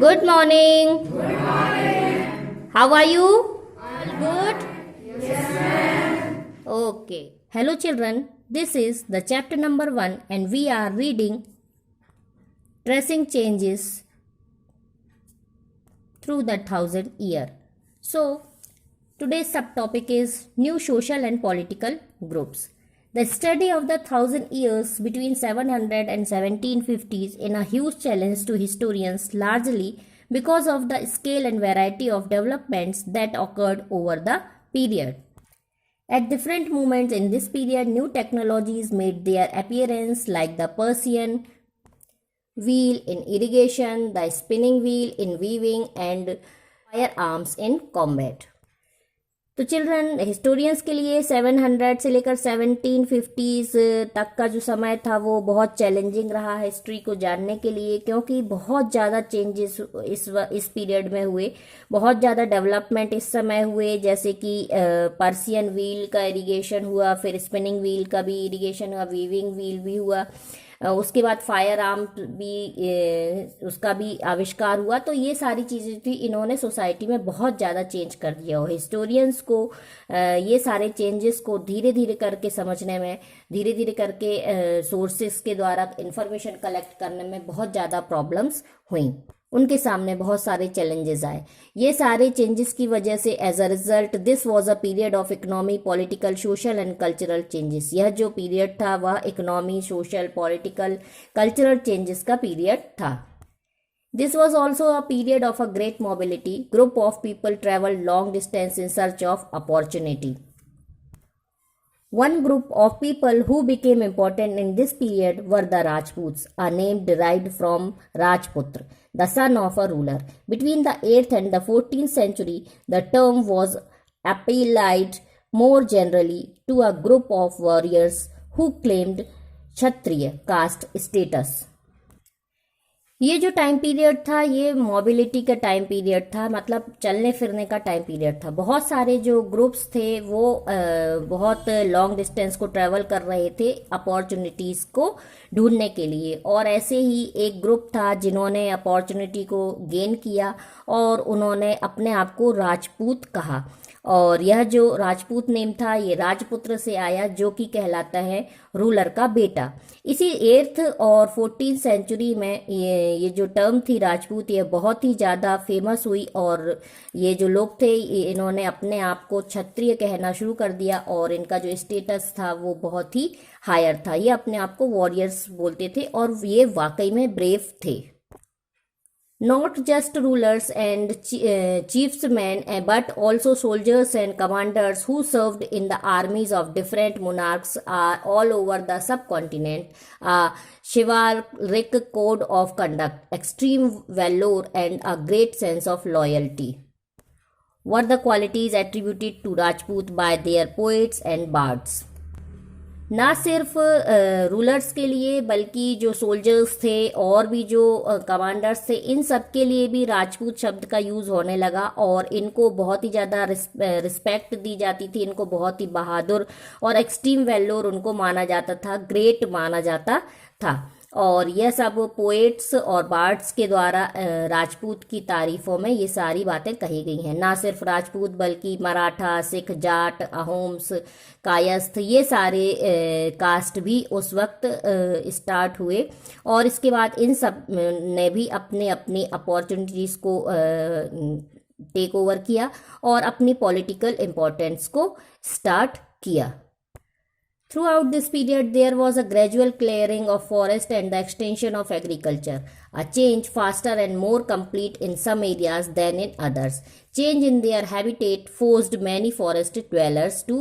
Good morning. Good morning. How are you? I'm good. Yes, ma'am. Okay. Hello, children. This is the chapter number 1, and we are reading Tracing Changes Through the Thousand Year. So, today's subtopic is New Social and Political Groups. The study of the 1,000 years between 700 and 1750s is a huge challenge to historians, largely because of the scale and variety of developments that occurred over the period. At different moments in this period, new technologies made their appearance, like the Persian wheel in irrigation, the spinning wheel in weaving, and firearms in combat. तो children, historians के लिए 700 से लेकर 1750s तक का जो समय था वो बहुत चैलेंजिंग रहा हिस्ट्री को जानने के लिए, क्योंकि बहुत ज़्यादा चेंजेस इस पीरियड में हुए, बहुत ज़्यादा डेवलपमेंट इस समय हुए, जैसे कि पर्सियन व्हील का इरिगेशन हुआ, फिर स्पिनिंग व्हील का भी इरिगेशन हुआ, वीविंग व्हील भी हुआ, उसके बाद फायर आर्म भी उसका भी आविष्कार हुआ। तो ये सारी चीज़ें थी, इन्होंने सोसाइटी में बहुत ज़्यादा चेंज कर दिया। और हिस्टोरियंस को ये सारे चेंजेस को धीरे धीरे करके समझने में, धीरे धीरे करके सोर्सेस के द्वारा इंफॉर्मेशन कलेक्ट करने में बहुत ज़्यादा प्रॉब्लम्स हुई, उनके सामने बहुत सारे चैलेंजेस आए। ये सारे चेंजेस की वजह से as a result this was a period of economy, political, social and cultural changes. यह जो पीरियड था वह economy, social, political, cultural changes का पीरियड था। This was also a period of a great mobility. Group of people travel long distance in search of opportunity. One group of people who became important in this period were the Rajputs, a name derived from Rajputra, the son of a ruler. Between the 8th and the 14th century, the term was applied more generally to a group of warriors who claimed Kshatriya caste status. ये जो time period था ये mobility का time period था, मतलब चलने फिरने का टाइम पीरियड था। बहुत सारे जो ग्रुप्स थे वो बहुत लॉन्ग डिस्टेंस को ट्रैवल कर रहे थे अपॉर्चुनिटीज़ को ढूंढने के लिए, और ऐसे ही एक ग्रुप था जिन्होंने अपॉर्चुनिटी को गेन किया और उन्होंने अपने आप को राजपूत कहा। और यह जो राजपूत नेम था ये राजपुत्र से आया, जो कि कहलाता है रूलर का बेटा। इसी 8th और 14th सेंचुरी में ये जो टर्म थी राजपूत, ये बहुत ही ज़्यादा फेमस हुई, और ये जो लोग थे इन्होंने अपने आप को क्षत्रिय कहना शुरू कर दिया, और इनका जो स्टेटस था वो बहुत ही हायर था। ये अपने आप को वॉरियर्स बोलते थे और ये वाकई में ब्रेव थे। Not just rulers and chiefsmen, but also soldiers and commanders who served in the armies of different monarchs are all over the subcontinent. A chivalric code of conduct, extreme valor, and a great sense of loyalty were the qualities attributed to Rajput by their poets and bards. ना सिर्फ rulers के लिए बल्कि जो soldiers थे और भी जो कमांडर्स थे, इन सब के लिए भी राजपूत शब्द का यूज़ होने लगा, और इनको बहुत ही ज़्यादा रिस्पेक्ट दी जाती थी। इनको बहुत ही बहादुर और एक्सट्रीम वैल्योर उनको माना जाता था, ग्रेट माना जाता था। और यह सब पोएट्स और बार्ड्स के द्वारा राजपूत की तारीफ़ों में ये सारी बातें कही गई हैं। ना सिर्फ राजपूत बल्कि मराठा, सिख, जाट, अहोम्स, कायस्थ, ये सारे कास्ट भी उस वक्त स्टार्ट हुए, और इसके बाद इन सब ने भी अपने अपनी अपॉर्चुनिटीज़ को टेक ओवर किया और अपनी पॉलिटिकल इम्पोर्टेंस को स्टार्ट किया। Throughout this period, there was a gradual clearing of forest and the extension of agriculture, a change faster and more complete in some areas than in others. Change in their habitat forced many forest dwellers to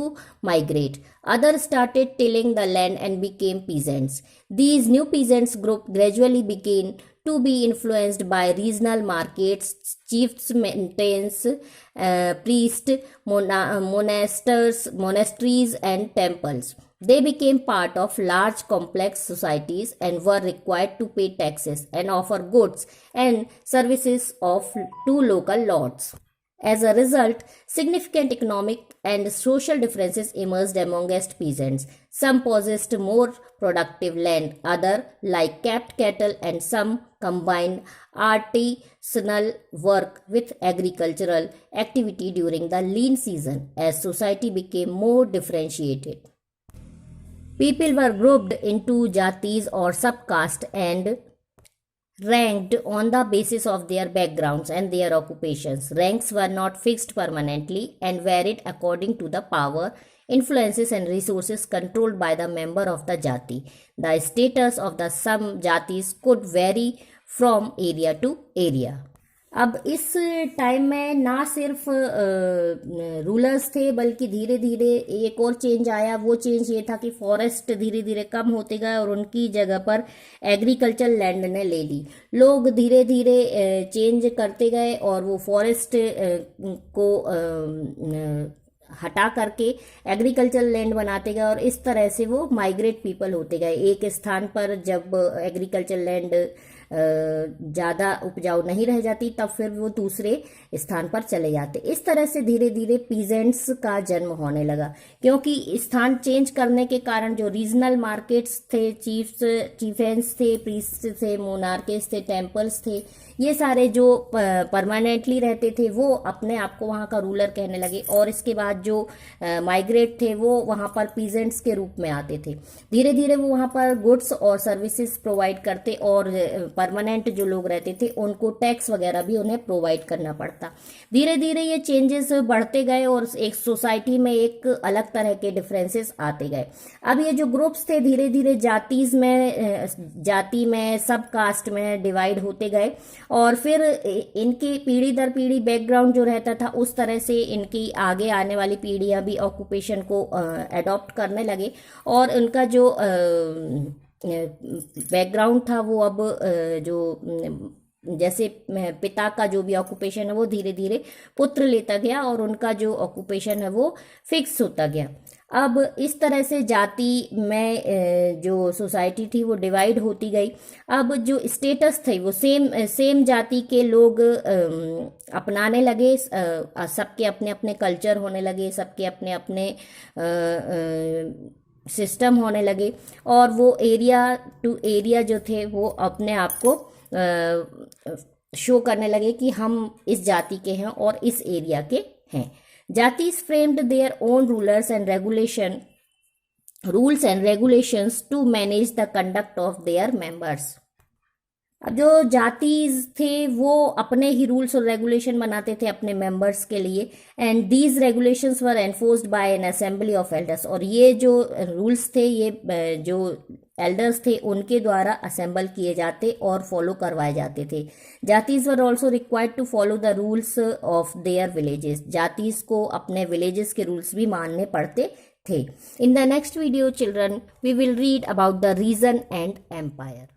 migrate. Others started tilling the land and became peasants. These new peasants group gradually began to be influenced by regional markets, chieftains, priests, monasteries, and temples. They became part of large complex societies and were required to pay taxes and offer goods and services to local lords. As a result, significant economic and social differences emerged amongst peasants. Some possessed more productive land, other like kept cattle, and some combined artisanal work with agricultural activity during the lean season as society became more differentiated. People were grouped into jatis or subcaste and ranked on the basis of their backgrounds and their occupations. Ranks were not fixed permanently and varied according to the power, influences, and resources controlled by the member of the jati. The status of the some jatis could vary from area to area. अब इस time में ना सिर्फ rulers थे बल्कि धीरे धीरे एक और चेंज आया। वो चेंज ये था कि फॉरेस्ट धीरे धीरे कम होते गए और उनकी जगह पर एग्रीकल्चर लैंड ने ले ली। लोग धीरे धीरे चेंज करते गए और वो फॉरेस्ट को हटा करके एग्रीकल्चर लैंड बनाते गए और इस तरह से वो माइग्रेट पीपल होते गए। एक स्थान पर जब एग्रीकल्चर लैंड ज़्यादा उपजाऊ नहीं रह जाती तब फिर वो दूसरे स्थान पर चले जाते। इस तरह से धीरे धीरे पीजेंट्स का जन्म होने लगा, क्योंकि स्थान चेंज करने के कारण जो रीजनल मार्केट्स थे, चीफेंस थे, प्रीस्ट थे, मोनार्केस थे, टेम्पल्स थे, ये सारे जो परमानेंटली रहते थे वो अपने आप को वहाँ का रूलर कहने लगे और इसके बाद जो माइग्रेट थे वो वहाँ पर पीजेंट्स के रूप में आते थे। धीरे धीरे वो वहाँ पर गुड्स और सर्विसेज प्रोवाइड करते और परमानेंट जो लोग रहते थे उनको टैक्स वगैरह भी उन्हें प्रोवाइड करना पड़ता। धीरे धीरे ये चेंजेस बढ़ते गए और एक सोसाइटी में एक अलग तरह के डिफरेंसेस आते गए। अब ये जो ग्रुप्स थे धीरे धीरे जाति में सब कास्ट में डिवाइड होते गए और फिर इनकी पीढ़ी दर पीढ़ी बैकग्राउंड जो रहता था उस तरह से इनकी आगे आने वाली पीढ़ियां भी ऑक्यूपेशन को अडॉप्ट करने लगे और उनका जो बैकग्राउंड था वो अब जो जैसे पिता का जो भी ऑक्यूपेशन है वो धीरे धीरे पुत्र लेता गया और उनका जो ऑक्यूपेशन है वो फिक्स होता गया। अब इस तरह से जाति में जो सोसाइटी थी वो डिवाइड होती गई। अब जो स्टेटस थे वो सेम जाति के लोग अपनाने लगे, सबके अपने अपने कल्चर होने लगे, सबके अपने अपने सिस्टम होने लगे और वो एरिया टू एरिया जो थे वो अपने आप को शो करने लगे कि हम इस जाति के हैं और इस एरिया के हैं। Jatis framed their own rules and regulations to manage the conduct of their members. अब जो जातीज थे वो अपने ही रूल्स और रेगुलेशन बनाते थे अपने मेंबर्स के लिए and these regulations were enforced by an assembly of elders. और ये जो रूल्स थे ये जो एल्डर्स थे उनके द्वारा असेंबल किए जाते और फॉलो करवाए जाते थे। Jatis were also required to follow the rules of their villages. Jatis को अपने विलेजेस के रूल्स भी मानने पड़ते थे। In the next video children we will read about the region and empire.